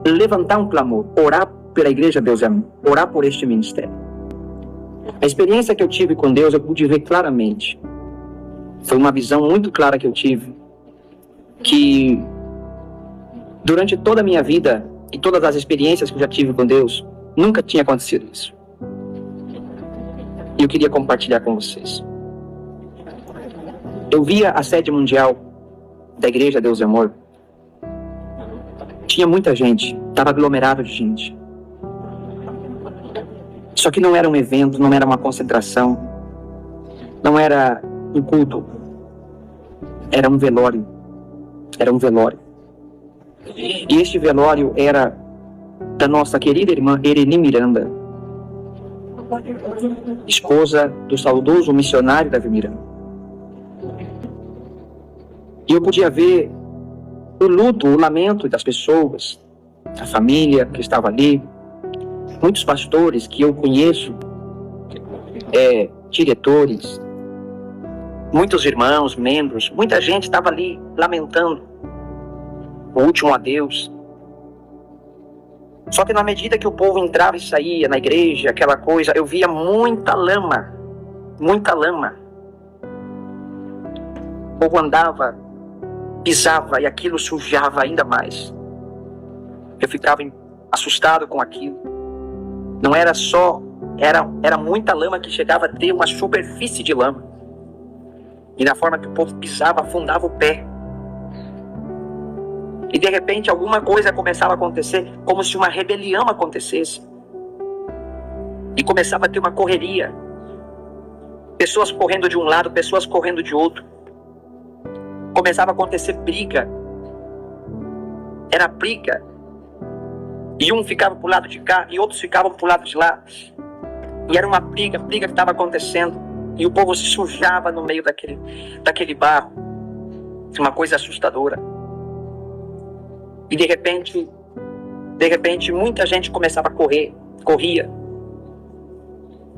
levantar um clamor, orar pela Igreja Deus é Amor, orar por este ministério. A experiência que eu tive com Deus, eu pude ver claramente. Foi uma visão muito clara que eu tive, que durante toda a minha vida e todas as experiências que eu já tive com Deus, nunca tinha acontecido isso. E eu queria compartilhar com vocês. Eu via a sede mundial da Igreja Deus e Amor. Tinha muita gente, estava aglomerado de gente. Só que não era um evento, não era uma concentração, não era um culto. Era um velório. Era um velório. E este velório era da nossa querida irmã Ereni Miranda, esposa do saudoso missionário Davi Miranda. E eu podia ver o luto, o lamento das pessoas, a família que estava ali, muitos pastores que eu conheço, diretores, muitos irmãos, membros, muita gente estava ali lamentando o último adeus. Só que na medida que o povo entrava e saía na igreja, aquela coisa, eu via muita lama, muita lama. O povo andava, pisava e aquilo sujava ainda mais. Eu ficava assustado com aquilo. Não era só, era muita lama que chegava a ter uma superfície de lama. E na forma que o povo pisava, afundava o pé. E de repente alguma coisa começava a acontecer, como se uma rebelião acontecesse. E começava a ter uma correria. Pessoas correndo de um lado, pessoas correndo de outro. Começava a acontecer briga. Era briga. E um ficava pro lado de cá e outros ficavam pro lado de lá. E era uma briga que estava acontecendo. E o povo se sujava no meio daquele barro. Uma coisa assustadora. E de repente, muita gente começava a corria.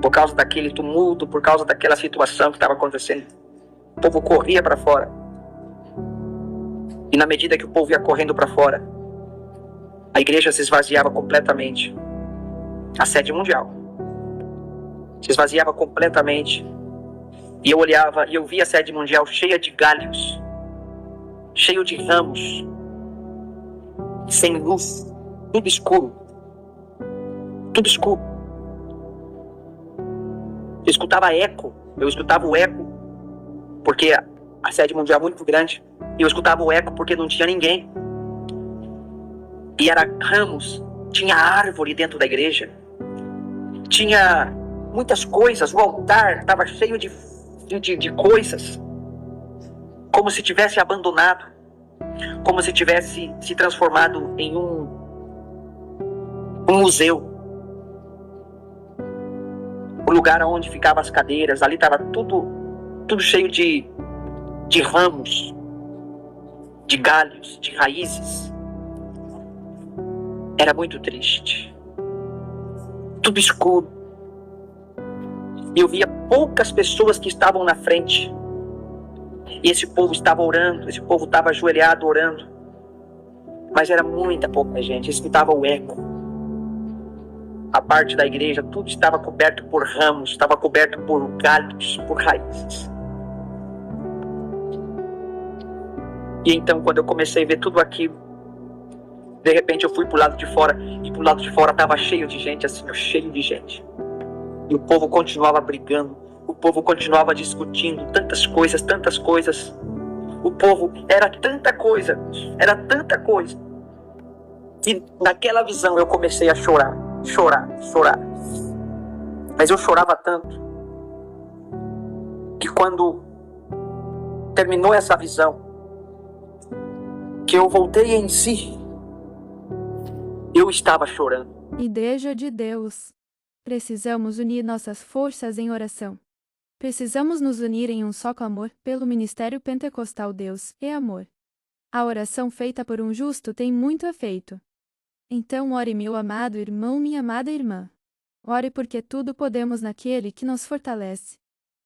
Por causa daquele tumulto, por causa daquela situação que estava acontecendo. O povo corria para fora. E na medida que o povo ia correndo para fora, a igreja se esvaziava completamente. A sede mundial se esvaziava completamente. E eu olhava e eu via a sede mundial cheia de galhos, cheio de ramos, sem luz, tudo escuro. Tudo escuro. Eu escutava o eco, porque a sede mundial é muito grande. E eu escutava o eco porque não tinha ninguém. E era ramos, tinha árvore dentro da igreja. Tinha muitas coisas, o altar estava cheio de coisas. Como se tivesse abandonado. Como se tivesse se transformado em um museu. O lugar onde ficavam as cadeiras, ali estava tudo cheio de ramos, de galhos, de raízes. Era muito triste. Tudo escuro. E eu via poucas pessoas que estavam na frente. E esse povo estava orando, esse povo estava ajoelhado orando. Mas era muita pouca gente, escutava o eco. A parte da igreja, tudo estava coberto por ramos, estava coberto por galhos, por raízes. E então, quando eu comecei a ver tudo aquilo, de repente eu fui pro lado de fora, e pro lado de fora estava cheio de gente, assim, cheio de gente. E o povo continuava brigando, o povo continuava discutindo tantas coisas. O povo, era tanta coisa. E naquela visão eu comecei a chorar. Mas eu chorava tanto, que quando terminou essa visão, que eu voltei em si, eu estava chorando. Igreja de Deus, precisamos unir nossas forças em oração. Precisamos nos unir em um só clamor pelo ministério pentecostal Deus é amor. A oração feita por um justo tem muito efeito. Então ore, meu amado irmão, minha amada irmã. Ore porque tudo podemos naquele que nos fortalece.